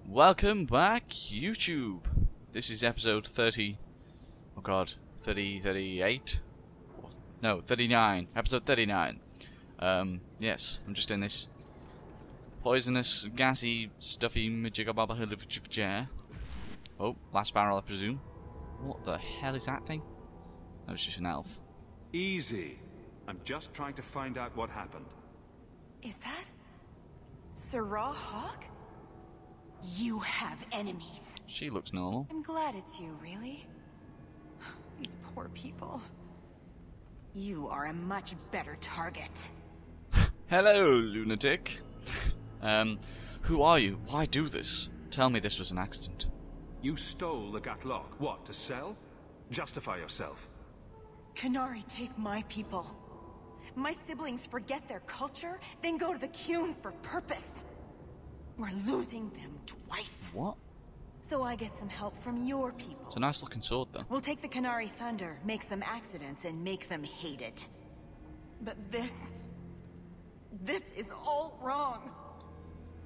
Welcome back, YouTube. This is episode 30. Oh god, 38? No, 39. Episode 39. Yes, I'm just in this poisonous, gassy, stuffy majigababa chair. Oh, last barrel, I presume. What the hell is that thing? That was just an elf. Easy. I'm just trying to find out what happened. Is that Sarah Hawke? You have enemies. She looks normal. I'm glad it's you, really. These poor people. You are a much better target. Hello, lunatic. Who are you? Why do this? Tell me this was an accident. You stole the Gatlock. What, to sell? Justify yourself. Canary take my people. My siblings forget their culture, then go to the Qun for purpose. We're losing them twice. What? So I get some help from your people. It's a nice looking sword, though. We'll take the Canary Thunder, make some accidents, and make them hate it. But this is all wrong.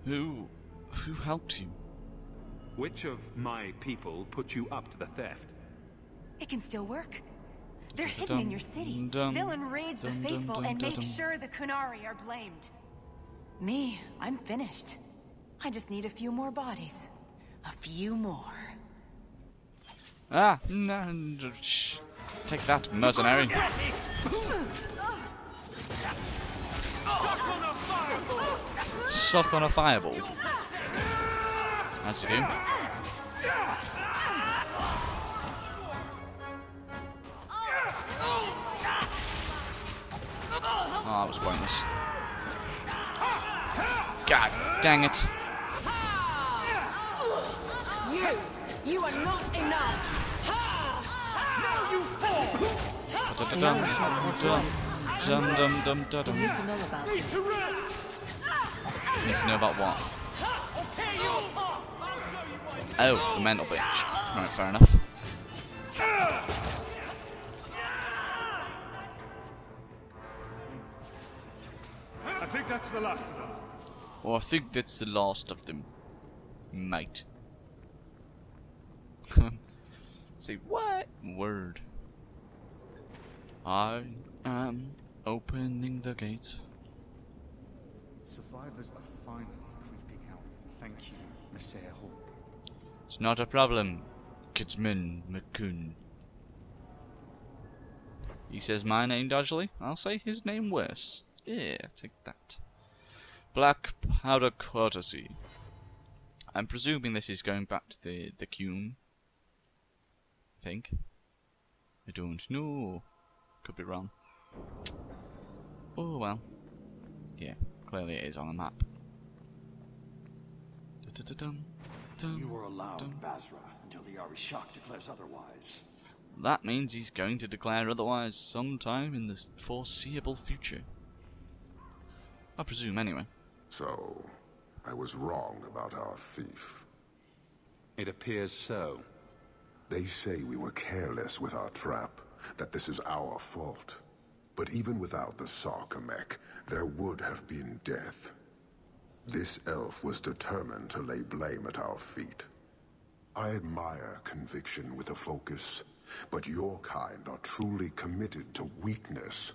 Who helped you? Which of my people put you up to the theft? It can still work. They're hidden in your city. They'll enrage the faithful and make sure the Kunari are blamed. Me, I'm finished. I just need a few more bodies. A few more. Ah, no, shh. Take that, mercenary. Suck on a fireball. As you do. Oh, that was pointless. God dang it. You are not enough. Now you fall! You need to know about this. Need to know about what? Oh, the mental bitch. Right, fair enough. I think that's the last of them. Well, I think that's the last of them, mate. Say what? Word. I am opening the gate. Survivors are finally creeping out. Thank you, Messiah Hawke. It's not a problem, Kidsman McCoon. He says my name dodgily. I'll say his name worse. Yeah, take that. Black powder courtesy. I'm presuming this is going back to the Qun. I think. I don't know. Could be wrong. Oh well. Yeah, clearly it is on a map. You are allowed Basra until the Arishok declares otherwise. That means he's going to declare otherwise sometime in the foreseeable future. I presume, anyway. So, I was wrong about our thief. It appears so. They say we were careless with our trap, that this is our fault. But even without the Sarkamek, there would have been death. This elf was determined to lay blame at our feet. I admire conviction with a focus, but your kind are truly committed to weakness.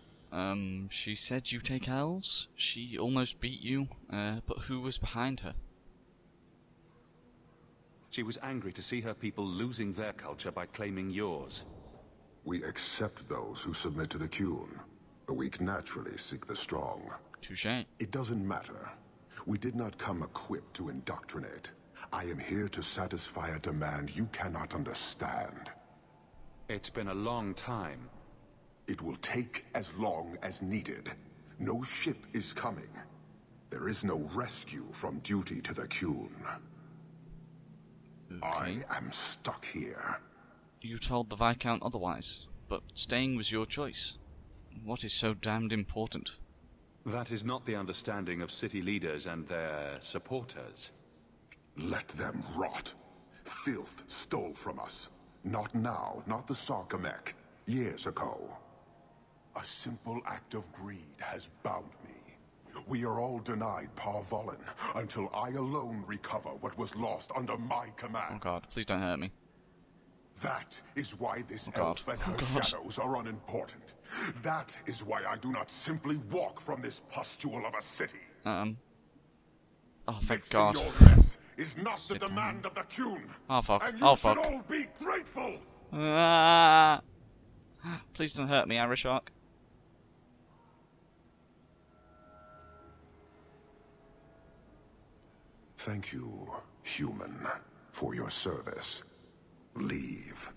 She said you take elves. She almost beat you, but who was behind her? She was angry to see her people losing their culture by claiming yours. We accept those who submit to the Qun. The weak naturally seek the strong. Touché. It doesn't matter. We did not come equipped to indoctrinate. I am here to satisfy a demand you cannot understand. It's been a long time. It will take as long as needed. No ship is coming. There is no rescue from duty to the Qun. Okay. I am stuck here. You told the Viscount otherwise, but staying was your choice. What is so damned important? That is not the understanding of city leaders and their supporters. Let them rot. Filth stole from us. Not now, not the Sarkamek. Years ago. A simple act of greed has bound me. We are all denied Parvolin until I alone recover what was lost under my command. Oh god, please don't hurt me. That is why this God. elf and her shadows are unimportant. That is why I do not simply walk from this pustule of a city. Oh, thank Mixing God. your mess is not Sit the down. demand of the Qun. Oh fuck, And you oh should fuck. all be grateful. Ah. Please don't hurt me, Arishok. Thank you, human, for your service. Leave.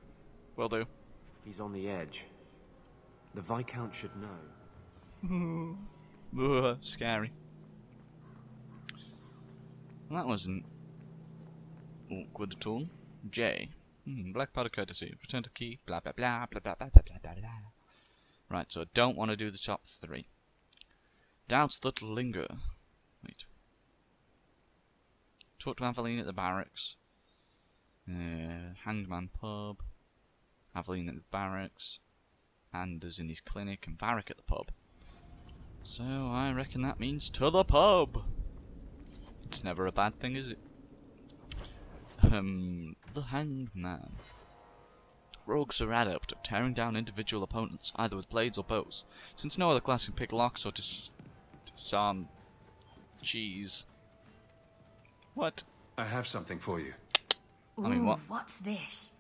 Will do. He's on the edge. The Viscount should know. Ugh, scary. Well, that wasn't awkward at all. J. Black powder courtesy. Return to the key. Blah blah blah blah blah blah blah blah blah. Right, so I don't want to do the top 3. Doubts that linger. Wait. Talk to Aveline at the barracks. Hangman pub. Aveline at the barracks. Anders in his clinic and Varric at the pub. So I reckon that means to the pub. It's never a bad thing, is it? The Hangman. Rogues are adept at tearing down individual opponents, either with blades or bows. Since no other class can pick locks or disarm cheese. What? I have something for you. Ooh, I mean, what? What's this?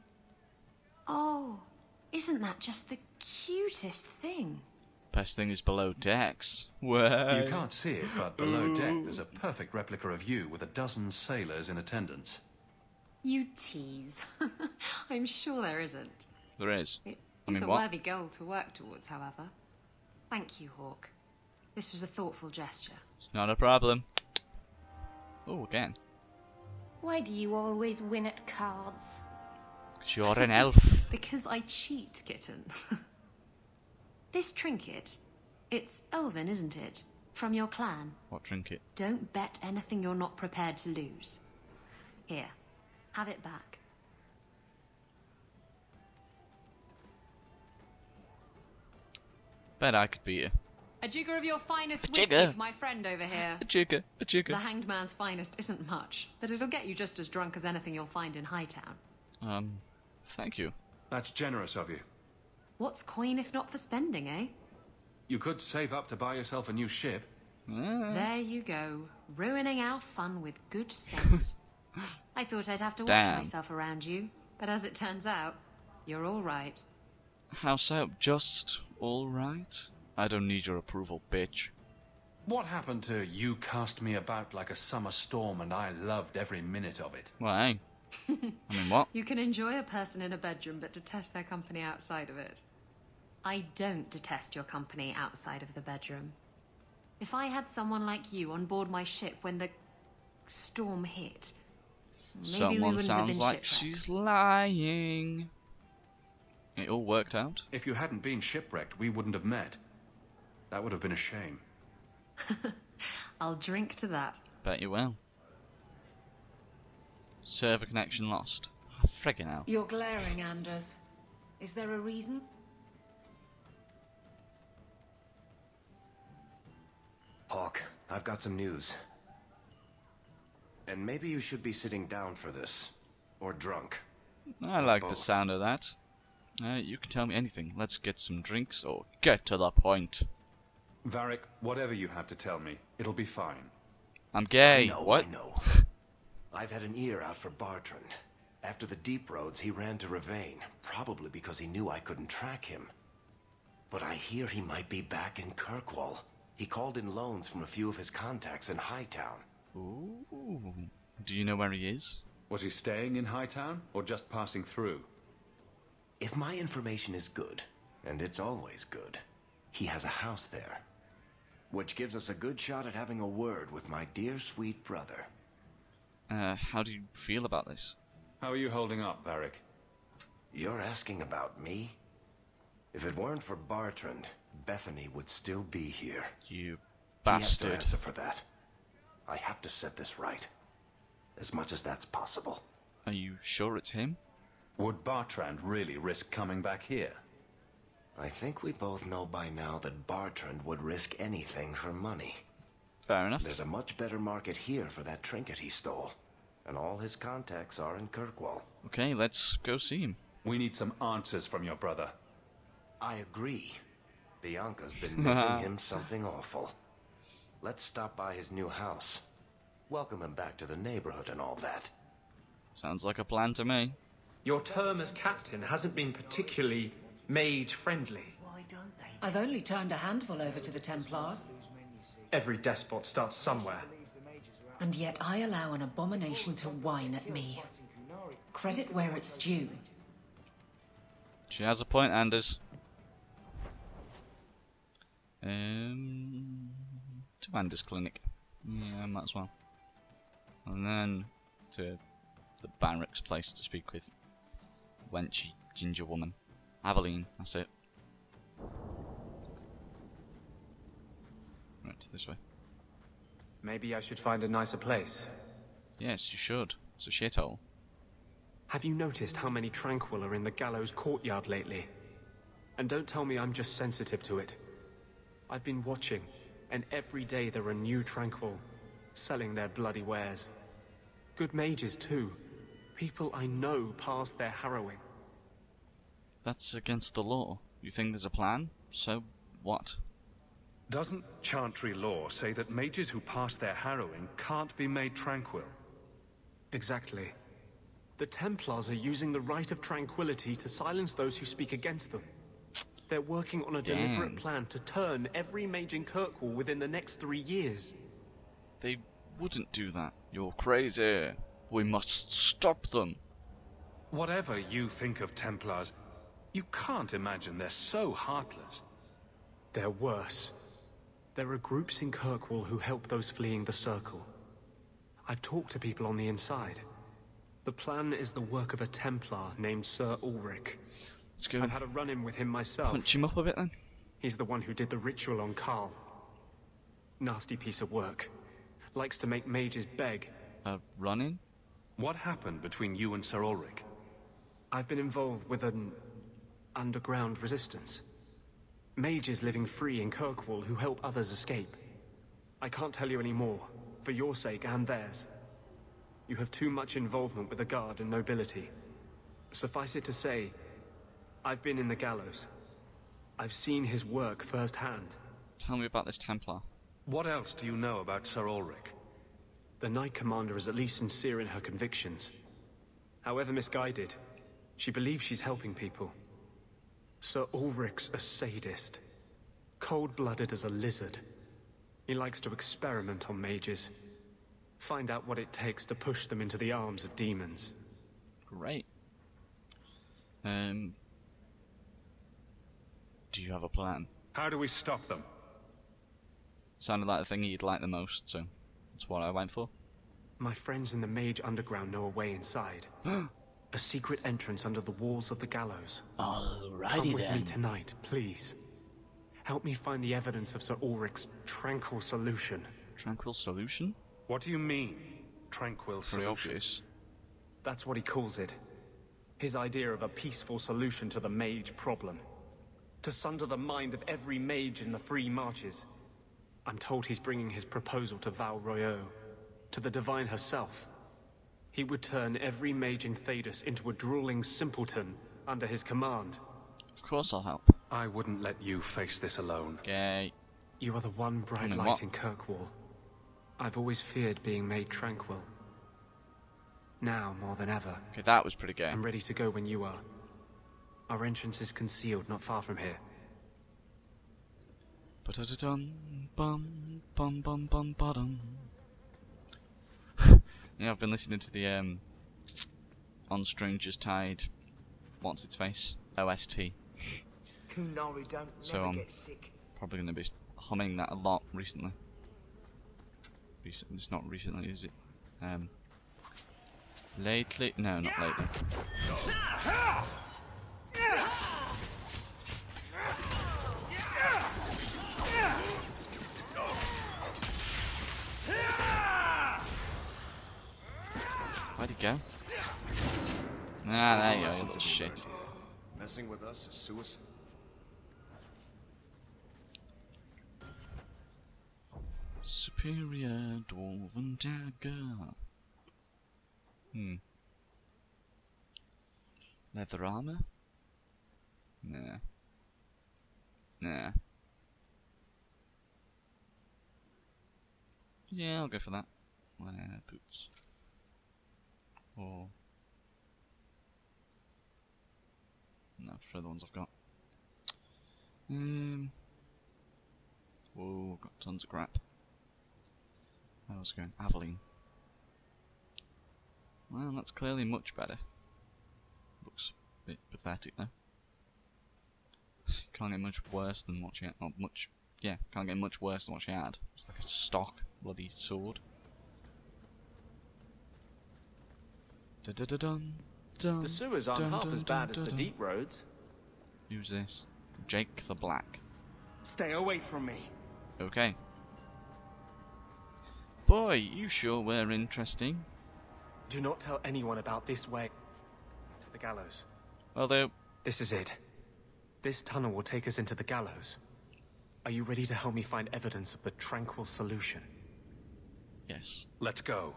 Oh, isn't that just the cutest thing? Best thing is below decks. Where? You can't see it, but below deck there's a perfect replica of you with a dozen sailors in attendance. You tease. I'm sure there isn't. There is. It's I mean, a what? worthy goal to work towards, however. Thank you, Hawke. This was a thoughtful gesture. It's not a problem. Oh, again. Why do you always win at cards? 'Cause you're an elf. Because I cheat, kitten. This trinket, it's elven, isn't it? From your clan. What trinket? Don't bet anything you're not prepared to lose. Here, have it back. Bet I could beat you. A jigger of your finest A whiskey jigger? for my friend over here. A jigger, a jigger. The hanged man's finest isn't much, but it'll get you just as drunk as anything you'll find in Hightown. Thank you. That's generous of you. What's coin if not for spending, eh? You could save up to buy yourself a new ship. There you go, ruining our fun with good sense. I thought I'd have to watch Damn. myself around you, but as it turns out, you're all right. How so? Just alright? I don't need your approval, bitch. What happened to you cast me about like a summer storm and I loved every minute of it? Well, hey. I mean, what? You can enjoy a person in a bedroom but detest their company outside of it. I don't detest your company outside of the bedroom. If I had someone like you on board my ship when the storm hit, maybe we Someone wouldn't have been sounds like shipwrecked. she's lying. It all worked out. If you hadn't been shipwrecked, we wouldn't have met. That would have been a shame. I'll drink to that. Bet you will. Server connection lost. Friggin' hell. You're glaring, Anders. Is there a reason? Hawke, I've got some news. And maybe you should be sitting down for this. Or drunk. I like the both. sound of that. You can tell me anything. Let's get some drinks or get to the point. Varric, whatever you have to tell me, it'll be fine. I'm gay. No, What? I know. I've had an ear out for Bartrand. After the deep roads, he ran to Ravain, probably because he knew I couldn't track him. But I hear he might be back in Kirkwall. He called in loans from a few of his contacts in Hightown. Ooh. Do you know where he is? Was he staying in Hightown or just passing through? If my information is good, and it's always good, he has a house there. Which gives us a good shot at having a word with my dear sweet brother. How do you feel about this? How are you holding up, Varric? You're asking about me? If it weren't for Bartrand, Bethany would still be here. You He has to bastard. answer for that. I have to set this right. As much as that's possible. Are you sure it's him? Would Bartrand really risk coming back here? I think we both know by now that Bartrand would risk anything for money. Fair enough. There's a much better market here for that trinket he stole. And all his contacts are in Kirkwall. Okay, let's go see him. We need some answers from your brother. I agree. Bianca's been missing him something awful. Let's stop by his new house. Welcome him back to the neighborhood and all that. Sounds like a plan to me. Your term as captain hasn't been particularly mage-friendly. I've only turned a handful over to the Templars. Every despot starts somewhere. And yet I allow an abomination to whine at me. Credit where it's due. She has a point, Anders. To Anders' clinic. Yeah, might as well. And then to the barracks place to speak with wenchy ginger woman. Aveline, that's it. Right, this way. Maybe I should find a nicer place. Yes, you should. It's a shithole. Have you noticed how many Tranquil are in the gallows courtyard lately? And don't tell me I'm just sensitive to it. I've been watching, and every day there are new Tranquil, selling their bloody wares. Good mages too. People I know past their harrowing. That's against the law. You think there's a plan? So what? Doesn't Chantry law say that mages who pass their harrowing can't be made tranquil? Exactly. The Templars are using the right of tranquility to silence those who speak against them. They're working on a deliberate plan to turn every mage in Kirkwall within the next 3 years. They wouldn't do that. You're crazy. We must stop them. Whatever you think of Templars, you can't imagine they're so heartless. They're worse. There are groups in Kirkwall who help those fleeing the Circle. I've talked to people on the inside. The plan is the work of a Templar named Sir Ulrich. Let's go. I've had a run-in with him myself. Punch him up a bit then. He's the one who did the ritual on Carl. Nasty piece of work. Likes to make mages beg. Run-in? What happened between you and Sir Ulrich? I've been involved with an underground resistance. Mages living free in Kirkwall who help others escape. I can't tell you any more, for your sake and theirs. You have too much involvement with the Guard and nobility. Suffice it to say, I've been in the gallows. I've seen his work firsthand. Tell me about this Templar. What else do you know about Sir Ulrich? The Knight Commander is at least sincere in her convictions. However misguided, she believes she's helping people. Sir Ulrich's a sadist. Cold-blooded as a lizard. He likes to experiment on mages. Find out what it takes to push them into the arms of demons. Great. Do you have a plan? How do we stop them? Sounded like the thing you'd like the most, so that's what I went for. My friends in the Mage Underground know a way inside. A secret entrance under the walls of the gallows. Alrighty Come with me tonight, please. Help me find the evidence of Sir Ulrich's tranquil solution. Tranquil solution? What do you mean, tranquil Pretty solution? obvious. That's what he calls it. His idea of a peaceful solution to the mage problem. To sunder the mind of every mage in the Free Marches. I'm told he's bringing his proposal to Val Royeaux, to the Divine herself. He would turn every mage in Thedas into a drooling simpleton under his command. Of course I'll help. I wouldn't let you face this alone. Okay. You are the one bright light in Kirkwall. I've always feared being made tranquil. Now, more than ever. Okay, that was pretty gay. I'm ready to go when you are. Our entrance is concealed not far from here. Ba-da-da-dum, bum, bum, bum, bum, ba-dum. Yeah, I've been listening to the On Strangers Tide, what's its face? OST. So I'm probably going to be humming that a lot recently. It's not recently, is it? Lately? No, not lately. Where'd he go? Ah, there you go, you little shit. Messing with us is suicide. Super Superior dwarven dagger. Leather armor? Nah. Nah. Yeah, I'll go for that. Wear boots. Or... no, I prefer the ones I've got. Whoa, got tons of crap. I was going Aveline. Well, that's clearly much better. Looks a bit pathetic though. Can't get much worse than what she had. Not much. Yeah, can't get much worse than what she had. It's like a stock bloody sword. The sewers aren't half as bad as the deep roads. Who's this? Jake the Black. Stay away from me. Okay. Boy, you sure were interesting. Do not tell anyone about this way to the gallows. Although... this is it. This tunnel will take us into the gallows. Are you ready to help me find evidence of the tranquil solution? yes. Let's go.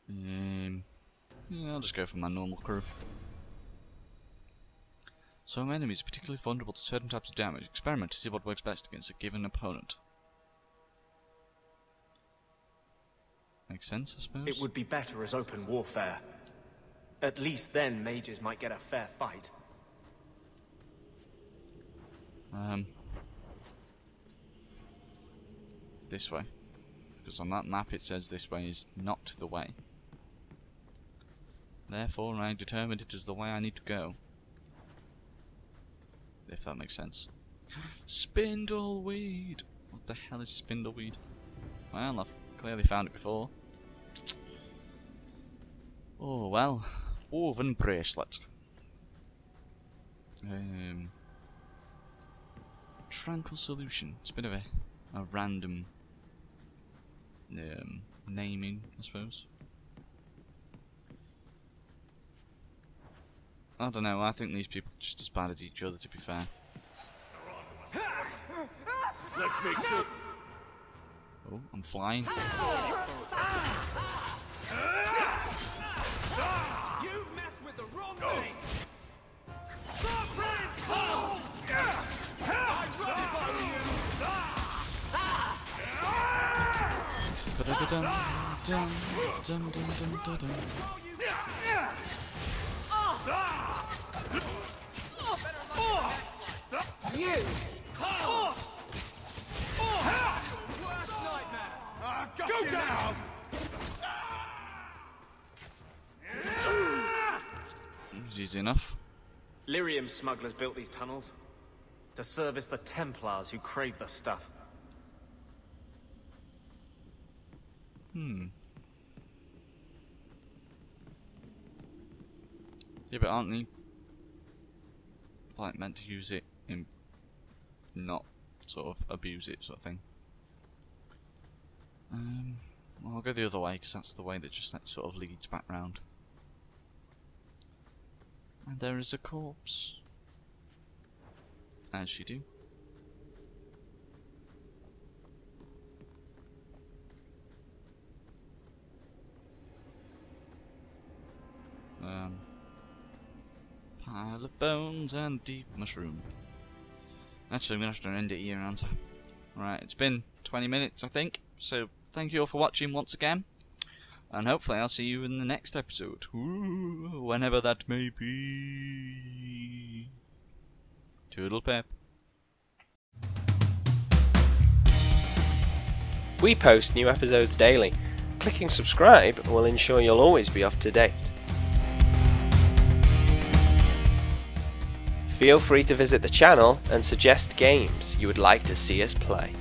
Yeah, I'll just go for my normal crew. Some enemies are particularly vulnerable to certain types of damage. Experiment to see what works best against a given opponent. Makes sense, I suppose? It would be better as open warfare. At least then mages might get a fair fight. This way. Because on that map it says this way is not the way. Therefore I determined it is the way I need to go. If that makes sense. Spindleweed! What the hell is spindleweed? Well, I've clearly found it before. Oh well. Woven bracelet. Tranquil solution. It's a bit of a random naming, I suppose. I don't know, I think these people are just as bad as each other, to be fair. Let's make sure. Oh, I'm flying. You messed with the wrong thing. You! Go down! It's easy enough. Lyrium smugglers built these tunnels to service the Templars who crave the stuff. Yeah, but aren't they like meant to use it and not sort of abuse it, sort of thing? Well, I'll go the other way because that's the way that just that sort of leads back round. And there is a corpse, as you do. Pile of bones and deep mushroom. Actually, I'm gonna have to end it here, aren't I? Right, it's been 20 minutes, I think. So thank you all for watching once again, and hopefully I'll see you in the next episode, whenever that may be. Toodle pep. We post new episodes daily. Clicking subscribe will ensure you'll always be up to date. Feel free to visit the channel and suggest games you would like to see us play.